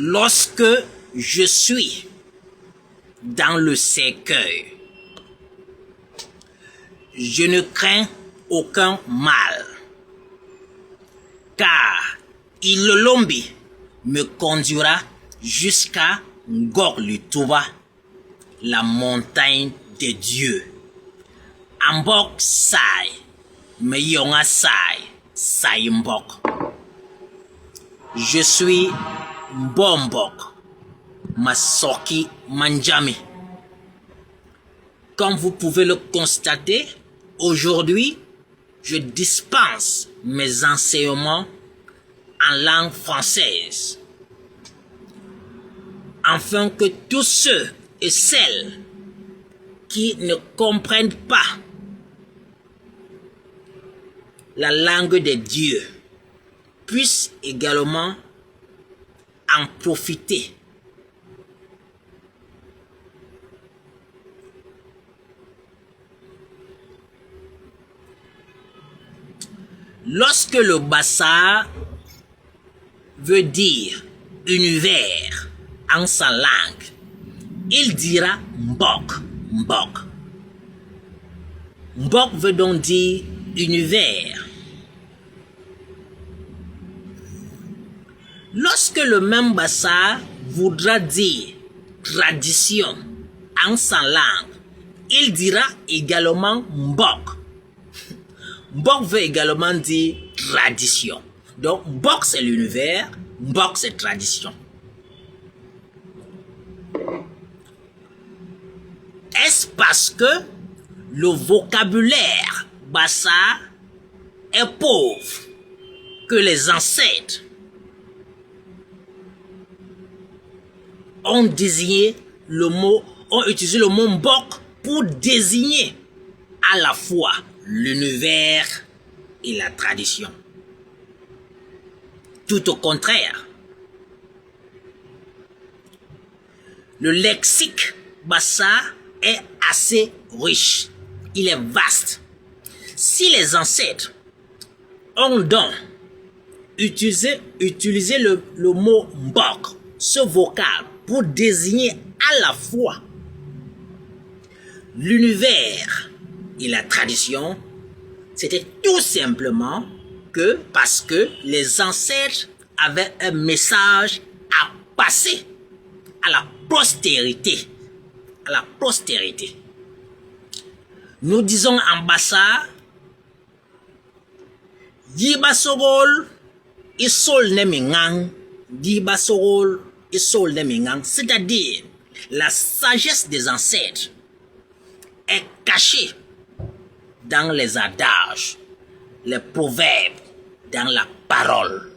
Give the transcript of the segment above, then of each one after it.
Lorsque je suis dans le cercueil, je ne crains aucun mal, car Ilolombi me conduira jusqu'à Ngor-Lutuba, la montagne de Dieu. Ambok Sai, Meyonga Sai, Saimbok. Je suis Mbombok, Masoki Manjami. Comme vous pouvez le constater, aujourd'hui, je dispense mes enseignements en langue française, afin que tous ceux et celles qui ne comprennent pas la langue de Dieu puissent également en profiter. Lorsque le Bassa veut dire univers en sa langue, il dira Mbok, Mbok. Mbok veut donc dire univers. Lorsque le même Bassa voudra dire tradition en sa langue, il dira également Mbok. Mbok veut également dire tradition. Donc Mbok c'est l'univers, Mbok c'est tradition. Est-ce parce que le vocabulaire Bassa est pauvre que les ancêtres ont utilisé le mot Mbok pour désigner à la fois l'univers et la tradition? Tout au contraire. Le lexique Bassa est assez riche. Il est vaste. Si les ancêtres ont donc utilisé le mot Mbok, ce vocable, pour désigner à la fois l'univers et la tradition, c'était tout simplement que parce que les ancêtres avaient un message à passer à la postérité. À la postérité. Nous disons en Bassa, Yiba Sorol, Isol Nemingang, Yiba Sorol, Isol Nemingang, c'est-à-dire la sagesse des ancêtres est cachée dans les adages, les proverbes, dans la parole.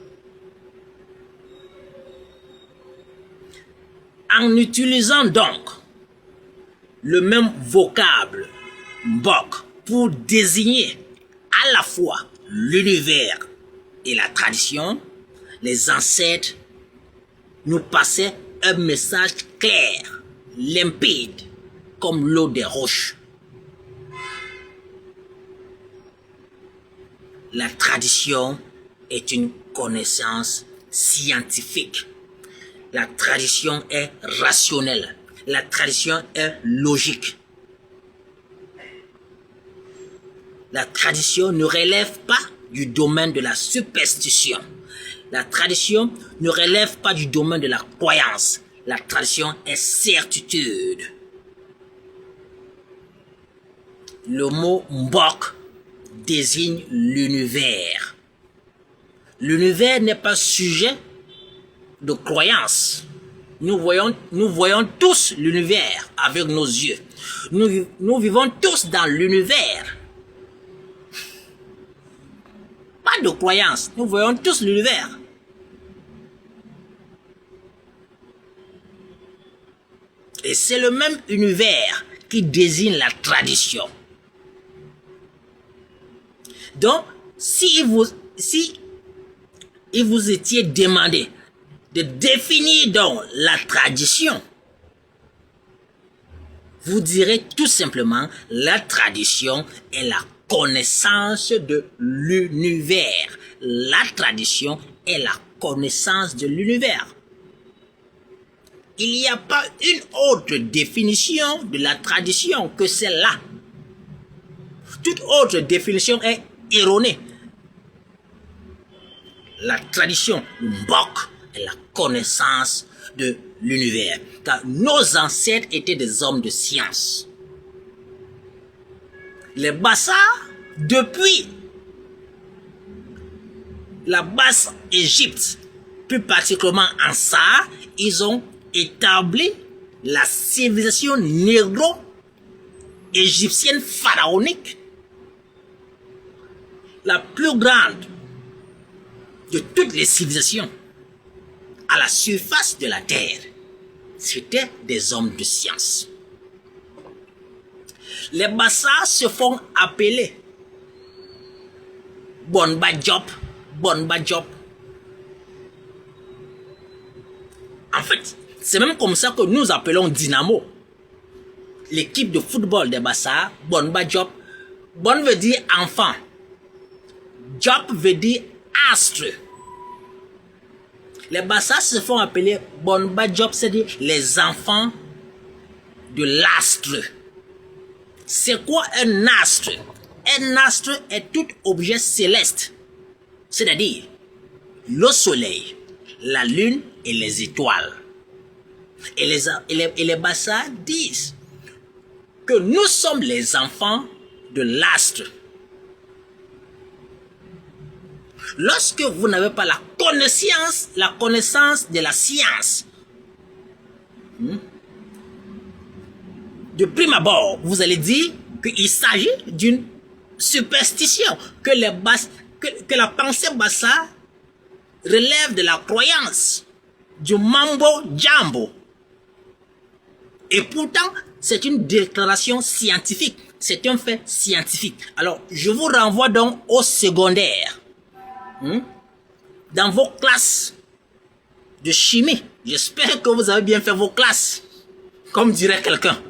En utilisant donc le même vocable Mbok pour désigner à la fois l'univers et la tradition, les ancêtres nous passaient un message clair, limpide, comme l'eau des roches. La tradition est une connaissance scientifique. La tradition est rationnelle. La tradition est logique. La tradition ne relève pas du domaine de la superstition. La tradition ne relève pas du domaine de la croyance. La tradition est certitude. Le mot Mbok désigne l'univers. L'univers n'est pas sujet de croyance. Nous voyons tous l'univers avec nos yeux. Nous vivons tous dans l'univers. Pas de croyance. Nous voyons tous l'univers. Et c'est le même univers qui désigne la tradition. Donc, si il vous étiez demandé de définir donc la tradition, vous direz tout simplement la tradition est la connaissance de l'univers. La tradition est la connaissance de l'univers. Il n'y a pas une autre définition de la tradition que celle-là. Toute autre définition est erronée. La tradition, le mbok, est la connaissance de l'univers. Car nos ancêtres étaient des hommes de science. Les Bassa, depuis la basse Égypte, plus particulièrement en Sahara, ils ont établi la civilisation négro-égyptienne pharaonique, la plus grande de toutes les civilisations à la surface de la terre. C'étaient des hommes de science. Les Bassa se font appeler Bonba Diop. En fait, c'est même comme ça que nous appelons Dynamo. L'équipe de football des Bassa, Bonba Diop. Bon veut dire enfant. Diop veut dire astre. Les Bassa se font appeler Bonba Diop, c'est-à-dire les enfants de l'astre. C'est quoi un astre? Un astre est tout objet céleste, c'est-à-dire le soleil, la lune et les étoiles. Et les Bassa disent que nous sommes les enfants de l'astre. Lorsque vous n'avez pas la connaissance de la science, de prime abord, vous allez dire qu'il s'agit d'une superstition, que la pensée Bassa relève de la croyance, du mambo jambo. Et pourtant, c'est une déclaration scientifique, c'est un fait scientifique. Alors, je vous renvoie donc au secondaire. Dans vos classes de chimie, j'espère que vous avez bien fait vos classes, comme dirait quelqu'un.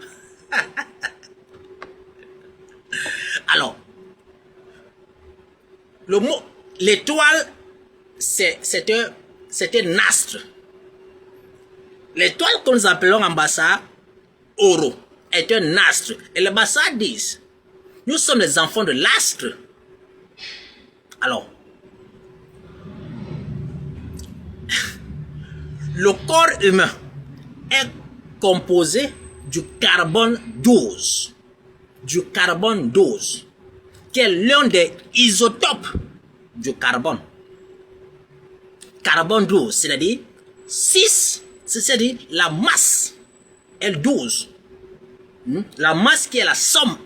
Alors, le mot, l'étoile, c'est un astre. L'étoile que nous appelons en Bassa, Oro, est un astre. Et les Bassa disent, nous sommes les enfants de l'astre. Alors, le corps humain est composé du carbone 12. Du carbone 12, qui est l'un des isotopes du carbone. Carbone 12, c'est-à-dire 6, c'est-à-dire la masse est 12. La masse qui est la somme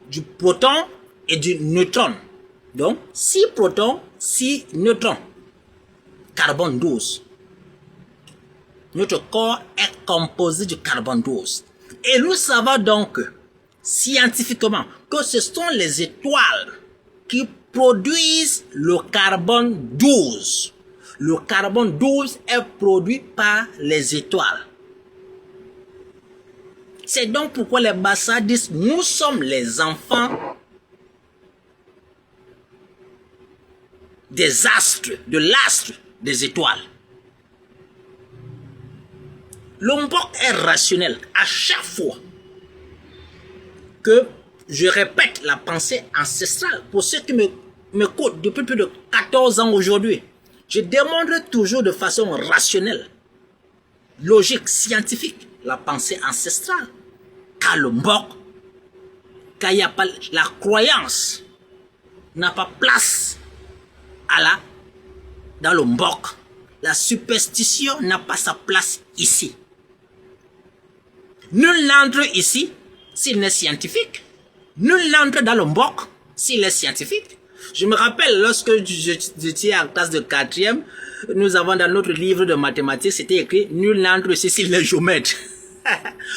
du proton et du neutron. Donc, 6 protons, 6 neutrons. Carbone 12. Notre corps est composé du carbone 12. Et nous savons donc scientifiquement que ce sont les étoiles qui produisent le carbone 12. Le carbone 12 est produit par les étoiles. C'est donc pourquoi les Bassa disent nous sommes les enfants des astres, de l'astre des étoiles. Le mbok est rationnel. À chaque fois que je répète la pensée ancestrale, pour ceux qui m'écoutent depuis plus de 14 ans aujourd'hui, je démontre toujours de façon rationnelle, logique, scientifique, la pensée ancestrale. Car le mbok, car il n'y a pas la croyance, n'a pas place dans le mbok. La superstition n'a pas sa place ici. Nul n'entre ici s'il n'est scientifique. Nul n'entre dans le mbok s'il est scientifique. Je me rappelle lorsque j'étais en classe de 4e, nous avons dans notre livre de mathématiques, c'était écrit nul n'entre ici s'il est géomètre.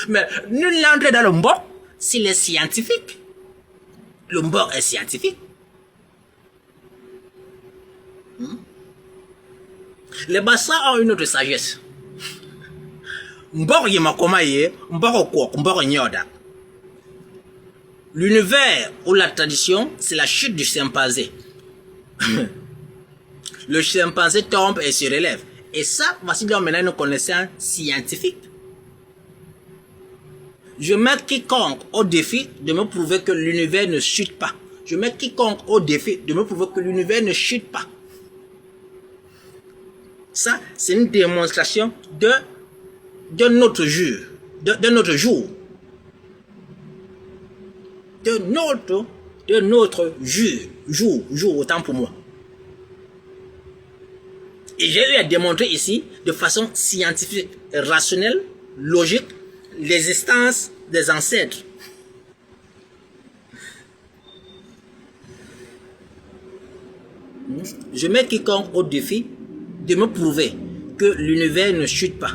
Mais nul n'entre dans le mbok s'il est scientifique. Le mbok est scientifique. Les Bassa ont une autre sagesse. L'univers ou la tradition, c'est la chute du chimpanzé. Le chimpanzé tombe et se relève. Et ça, voici donc maintenant une connaissance scientifique. Je mets quiconque au défi de me prouver que l'univers ne chute pas. Je mets quiconque au défi de me prouver que l'univers ne chute pas. Ça, c'est une démonstration de notre jour. De notre jour. De notre jour, autant pour moi. Et j'ai eu à démontrer ici, de façon scientifique, rationnelle, logique, l'existence des ancêtres. Je mets quiconque au défi de me prouver que l'univers ne chute pas.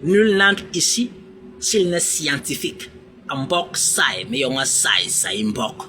Nul n'entre ici s'il n'est scientifique. Mbok sai, mais yon sai mbok.